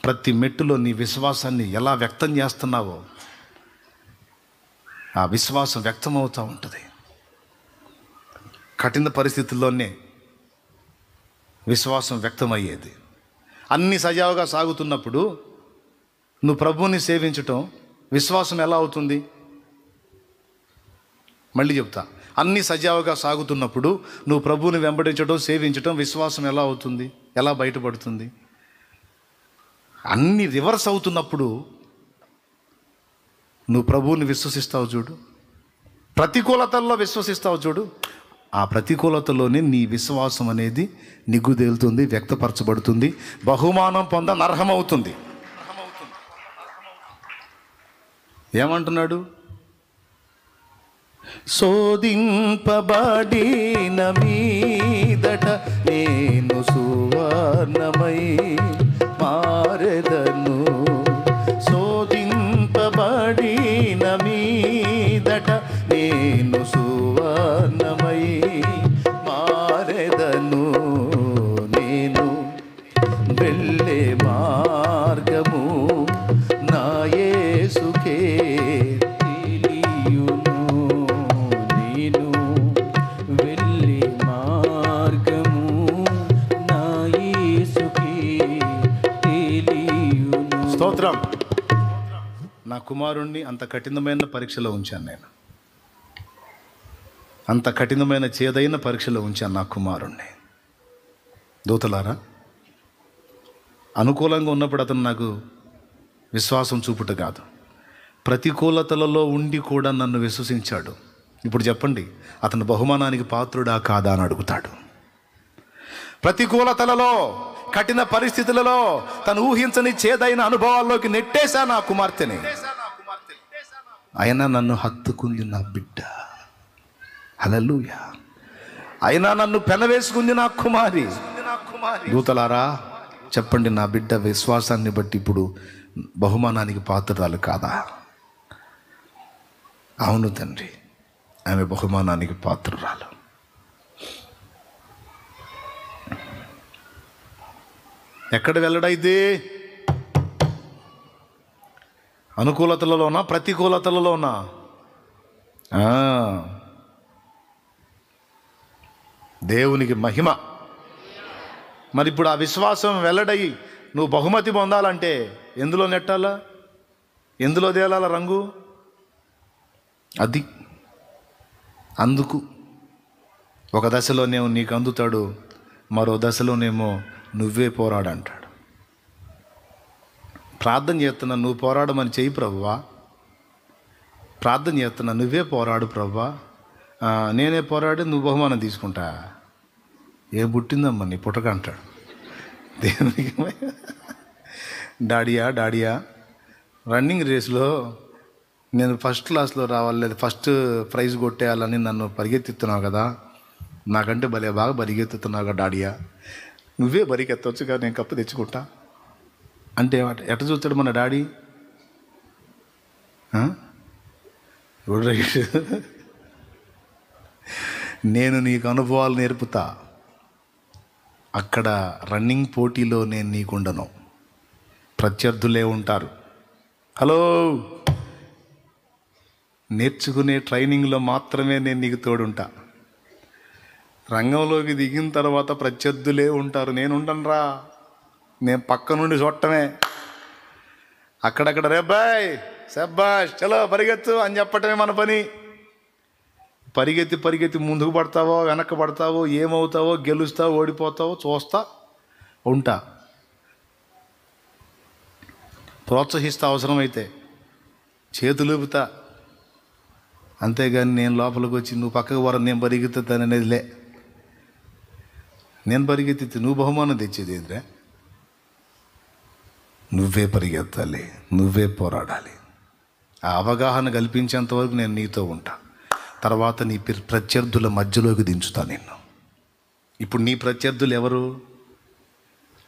ప్రతి మెట్టులో నీ విశ్వాసాన్ని ఎలా వ్యక్తం చేస్తున్నావో ఆ విశ్వాసం వ్యక్తమవుతూ ఉంటుంది. కఠిన పరిస్థితుల్లోనే విశ్వాసం వ్యక్తమయ్యేది. అన్ని సజావుగా సాగుతున్నప్పుడు నువ్వు ప్రభువుని సేవించటం విశ్వాసం ఎలా అవుతుంది? మళ్ళీ చెప్తా, అన్ని సజావుగా సాగుతున్నప్పుడు నువ్వు ప్రభువుని వెంబడించడం, సేవించటం విశ్వాసం ఎలా అవుతుంది? ఎలా బయటపడుతుంది? అన్ని రివర్స్ అవుతున్నప్పుడు నువ్వు ప్రభువుని విశ్వసిస్తావు చూడు, ప్రతికూలతల్లో విశ్వసిస్తావు చూడు, ఆ ప్రతికూలతలోనే నీ విశ్వాసం అనేది నిగ్గుదేలుతుంది, వ్యక్తపరచబడుతుంది, బహుమానం అర్హమవుతుంది. ఏమంటున్నాడు? శోధింపబడిన మీదట నేను సువర్ణమై మారెదను. శోధింపబడిన మీదట నేను సువర్ణమై మారెదను. నేను వెళ్ళే మార్గము నా యేసుకే తెలియును. నేను వెళ్ళే మార్గము నా యేసుకే తెలియును. స్తోత్రం. నా కుమారుణ్ణి అంత కఠినమైన పరీక్షలో ఉంచాను నేను, అంత కఠినమైన చేదైన పరీక్షలో ఉంచాను నా కుమారుణ్ణి. దూతలారా, అనుకూలంగా ఉన్నప్పుడు అతను నాకు విశ్వాసం చూపుట కాదు, ప్రతికూలతలలో ఉండి కూడా నన్ను విశ్వసించాడు. ఇప్పుడు చెప్పండి, అతను బహుమానానికి పాత్రుడా కాదా అని అడుగుతాడు. ప్రతికూలతలలో, కఠిన పరిస్థితులలో, తను ఊహించని చేదైన అనుభవాల్లోకి నెట్టేశా నా కుమార్తెని. అయినా నన్ను హత్తుకుంది నా బిడ్డ. హల్లెలూయా. అయినా నన్ను పెనవేసుకుంది నా కుమారి. దూతలారా చెప్పండి, నా బిడ్డ విశ్వాసాన్ని బట్టి ఇప్పుడు బహుమానానికి పాత్రరాలు కాదా? అవును తండ్రి, ఆమె బహుమానానికి పాత్రరాలు. ఎక్కడ వెళ్ళడైతే? అనుకూలతలలోనా ప్రతికూలతలలోనా? దేవునికి మహిమ. మరి ఇప్పుడు ఆ విశ్వాసం వెల్లడై నువ్వు బహుమతి పొందాలంటే ఎందులో నెట్టాలా? ఎందులో తేలాల రంగు? అది అందుకు ఒక దశలోనేమో నీకు అందుతాడు, మరో దశలోనేమో నువ్వే పోరాడంటాడు. ప్రార్థన చేస్తున్నా, నువ్వు పోరాడమని చెయ్యి ప్రభువా. ప్రార్థన చేస్తున్నా, నువ్వే పోరాడు ప్రభువా. నేనే పోరాడి నువ్వు బహుమానం తీసుకుంటా. ఏ పుట్టిందమ్మా నీ పుట్టక అంటాడు. దేవునికి డాడియా రన్నింగ్ రేస్లో నేను ఫస్ట్ క్లాస్లో రావాలి, లేదా ఫస్ట్ ప్రైజ్ కొట్టేయాలని నన్ను పరిగెత్తుతున్నావు కదా, నాకంటే భలే బాగా పరిగెత్తుతున్నావు కదా డాడియా, నువ్వే పరిగెత్తవచ్చుగా, నేను కప్పు తెచ్చుకుంటా అంటే ఎట చూస్తాడు మన డాడీ? నేను నీకు అనుభవాలు నేర్పుతా, అక్కడ రన్నింగ్ పోటీలో నేను నీకుండను, ప్రత్యర్థులే ఉంటారు. హలో, నేర్చుకునే ట్రైనింగ్లో మాత్రమే నేను నీకు తోడుంటా. రంగంలోకి దిగిన తర్వాత ప్రత్యర్థులే ఉంటారు, నేను ఉండనురా. నేను పక్క నుండి చూడటమే. అక్కడక్కడ రే బాయ్ శబ్బాష్ చలో పరిగెత్తు అని చెప్పటమే మన పని. పరిగెత్తి ముందుకు పడతావో వెనక్కి పడతావో, ఏమవుతావో, గెలుస్తావో ఓడిపోతావో చూస్తా ఉంటా, ప్రోత్సహిస్తా, అవసరమైతే చేతులుపుతా. అంతేగాని నేను లోపలికి వచ్చి నువ్వు పక్కకు పోరా నేను పరిగెత్తుతాను అనేదిలే. నేను పరిగెత్తి నువ్వు బహుమానం తెచ్చేది ఏంద్రా? నువ్వే పరిగెత్తాలి, నువ్వే పోరాడాలి. ఆ అవగాహన కల్పించేంతవరకు నేను నీతో ఉంటా. తర్వాత నీ ప్రత్యర్థుల మధ్యలోకి దించుతా నిన్ను. ఇప్పుడు నీ ప్రత్యర్థులు ఎవరు?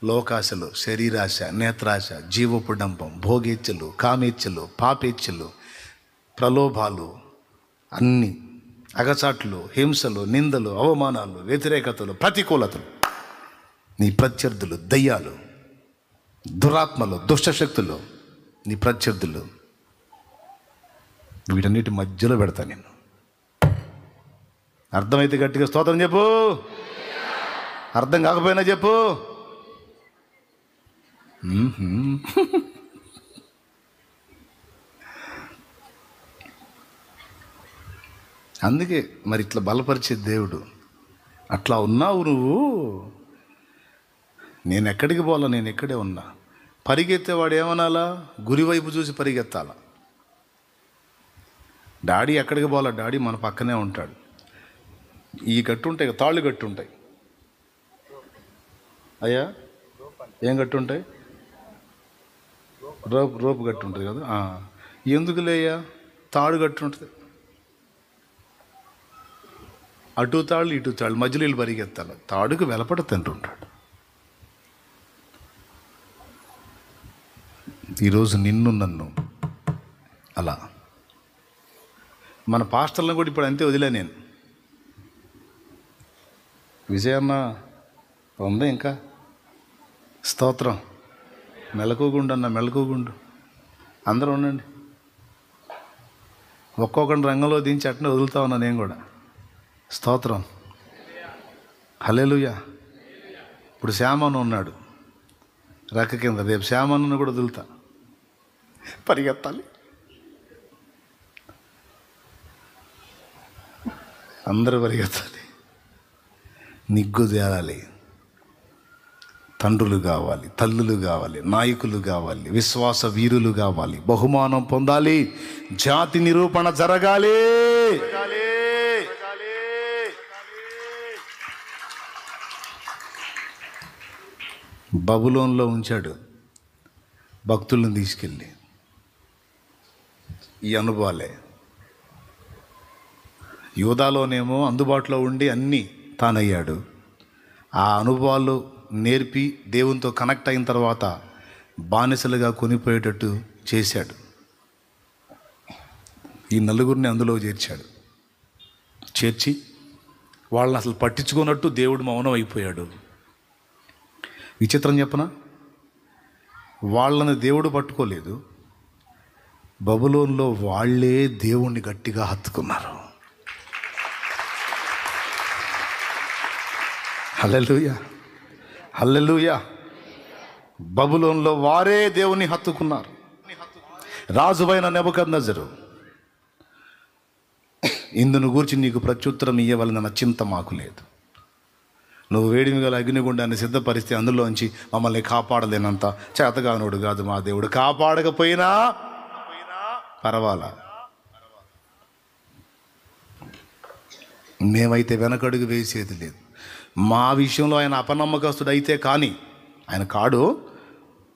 లోకాశలు, శరీరాశ, నేత్రాశ, జీవపుడంబం, భోగేచ్ఛలు, కామేచ్ఛలు, పాపేచ్ఛలు, ప్రలోభాలు, అన్ని అగచాట్లు, హింసలు, నిందలు, అవమానాలు, వ్యతిరేకతలు, ప్రతికూలతలు. నీ ప్రత్యర్థులు దయ్యాలు. దురాత్మలు, దుష్టశక్తులు, నీ ప్రత్యర్థులు, వీటన్నిటి మధ్యలో పెడతా నేను. అర్థమైతే గట్టిగా స్తోత్రం చెప్పు. అర్థం కాకపోయినా చెప్పు. అందుకే మరి ఇట్లా బలపరిచే దేవుడు. అట్లా ఉన్నావు నువ్వు. నేను ఎక్కడికి పోవాలా, నేను ఎక్కడే ఉన్నా. పరిగెత్తేవాడు ఏమనాలా? గురి వైపు చూసి పరిగెత్తాలా. డాడీ ఎక్కడికి పోవాలా? డాడీ మన పక్కనే ఉంటాడు. ఈ గట్టు ఉంటాయి, తాళ్ళు గట్టు ఉంటాయి. అయ్యా ఏం గట్టు ఉంటాయి? రోపు గట్టు ఉంటుంది కదా. ఎందుకు లేయ్యా? తాడు గట్టు ఉంటుంది. అటు తాళ్ళు ఇటు తాళ్ళు మధ్యలో వీళ్ళు పరిగెత్తాలి. తాడుకు వెలపడ తింటుంటాడు. ఈరోజు నిన్ను నన్ను అలా మన పాస్టర్లను కూడా ఇప్పుడు అంతే వదిలే నేను. విజయన్న ఉందా ఇంకా? స్తోత్రం. మెలకుగుండు అన్న, మెలకుగుండు. అందరూ ఉండండి. ఒక్కొక్కరిని రంగంలో దించి అట్నే వదులుతా ఉన్నా నేను కూడా. స్తోత్రం. హల్లెలూయా. ఇప్పుడు శ్యామను ఉన్నాడు రెక్క కింద. రేపు శ్యామను కూడా వదులుతా. పరిగెత్తాలి. అందరూ పరిగెత్తాలి. నిగ్గు తేలాలి. తండ్రులు కావాలి, తల్లులు కావాలి, నాయకులు కావాలి, విశ్వాస వీరులు కావాలి, బహుమానం పొందాలి, జాతి నిరూపణ జరగాలి. బబులోన్లో ఉంచాడు భక్తులను తీసుకెళ్ళి. ఈ అనుభవాలే. యూదాలోనేమో అందుబాటులో ఉండి అన్నీ తానయ్యాడు. ఆ అనుభవాలు నేర్పి దేవునితో కనెక్ట్ అయిన తర్వాత బానిసలుగా కొనిపోయేటట్టు చేశాడు. ఈ నలుగురిని అందులో చేర్చాడు. చేర్చి వాళ్ళని అసలు పట్టించుకున్నట్టు దేవుడు మౌనం అయిపోయాడు. విచిత్రం చెప్పనా? వాళ్ళని దేవుడు పట్టుకోలేదు. బబులోన్లో వాళ్ళే దేవుణ్ణి గట్టిగా హత్తుకున్నారు. హల్లెలూయా, హల్లెలూయా. బబులోన్లో వారే దేవుని హత్తుకున్నారు. రాజువైన నెబుకద్నెజరు, ఇందును గూర్చి నీకు ప్రత్యుత్తరం ఇయ్యవలన చింత మాకు లేదు. నువ్వు వేడిమి గల అగ్నిగుండాన్ని సిద్ధపరిస్తే అందులోంచి మమ్మల్ని కాపాడలేనంత చేతగానోడు కాదు మా దేవుడు. కాపాడకపోయినా పర్వాలా, మేమైతే వెనకడుగు వేసేది లేదు. మా విషయంలో ఆయన అపనమ్మకస్తుడు అయితే కానీ, ఆయన కాడు,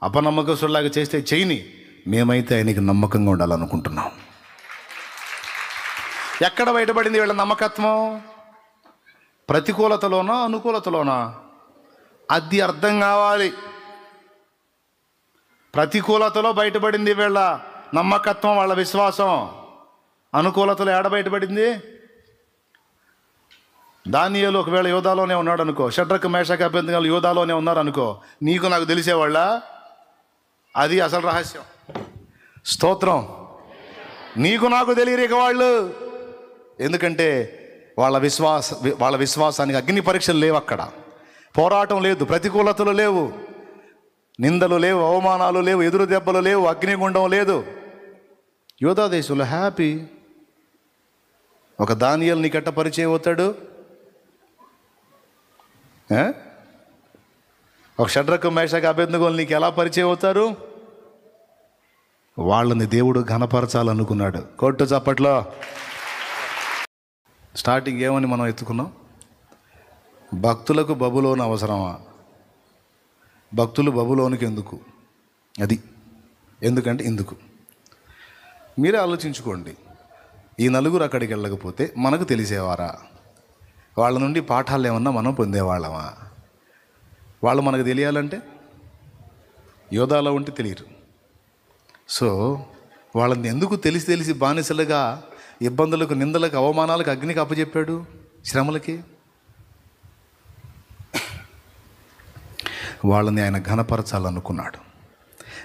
అపనమ్మకస్తుడిలాగా చేస్తే చేయని, మేమైతే ఆయనకి నమ్మకంగా ఉండాలనుకుంటున్నాం. ఎక్కడ బయటపడింది వీళ్ళ నమ్మకత్వం? ప్రతికూలతలోనా అనుకూలతలోనా? అది అర్థం కావాలి. ప్రతికూలతలో బయటపడింది వీళ్ళ నమ్మకత్వం, వాళ్ళ విశ్వాసం. అనుకూలతలో ఏడ బయటపడింది? దానియేలు ఒకవేళ యోధాలోనే ఉన్నాడు అనుకో, షడ్రకు మేషకు అభ్యర్థిగాలు యోధాలోనే ఉన్నారనుకో, నీకు నాకు తెలిసేవాళ్ళ? అది అసలు రహస్యం. స్తోత్రం. నీకు నాకు తెలియరు ఇక వాళ్ళు. ఎందుకంటే వాళ్ళ విశ్వాసానికి అగ్ని పరీక్షలు లేవు. అక్కడ పోరాటం లేదు, ప్రతికూలతలు లేవు, నిందలు లేవు, అవమానాలు లేవు, ఎదురు దెబ్బలు లేవు, అగ్నిగుండం లేదు. యోధా దేశంలో హ్యాపీ. ఒక దానియేలు నీకెట్ట పరిచయం అవుతాడు? ఒక షడ్రకు మేషకు అభ్యర్థిగోలు నీకు ఎలా పరిచయం అవుతారు? వాళ్ళని దేవుడు ఘనపరచాలనుకున్నాడు. కొట్టు చప్పట్లో. స్టార్టింగ్ ఏమని మనం ఎత్తుకున్నాం? భక్తులకు బబులోను అవసరమా? భక్తులు బబులోనికి ఎందుకు? అది ఎందుకంటే ఎందుకు మీరే ఆలోచించుకోండి. ఈ నలుగురు అక్కడికి వెళ్ళకపోతే మనకు తెలిసేవారా? వాళ్ళ నుండి పాఠాలు ఏమన్నా మనం పొందేవాళ్ళమా? వాళ్ళు మనకు తెలియాలంటే యోధాలో ఉంటే తెలియరు. సో వాళ్ళని ఎందుకు తెలిసి బానిసలుగా ఇబ్బందులకు, నిందలకు, అవమానాలకు, అగ్నికి అప్పచెప్పాడు? శ్రమలకి. వాళ్ళని ఆయన ఘనపరచాలనుకున్నాడు.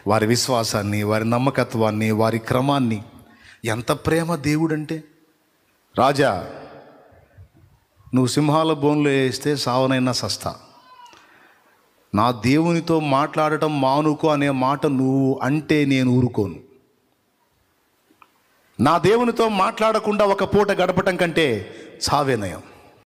వారి విశ్వాసాన్ని, వారి నమ్మకత్వాన్ని, వారి క్రమాన్ని. ఎంత ప్రేమ దేవుడంటే. రాజా, నువ్వు సింహాల బోన్లో వేస్తే సావనైనా సస్తా, నా దేవునితో మాట్లాడటం మానుకో అనే మాట నువ్వు అంటే నేను ఊరుకోను. నా దేవునితో మాట్లాడకుండా ఒక పూట గడపటం కంటే చావే నయం.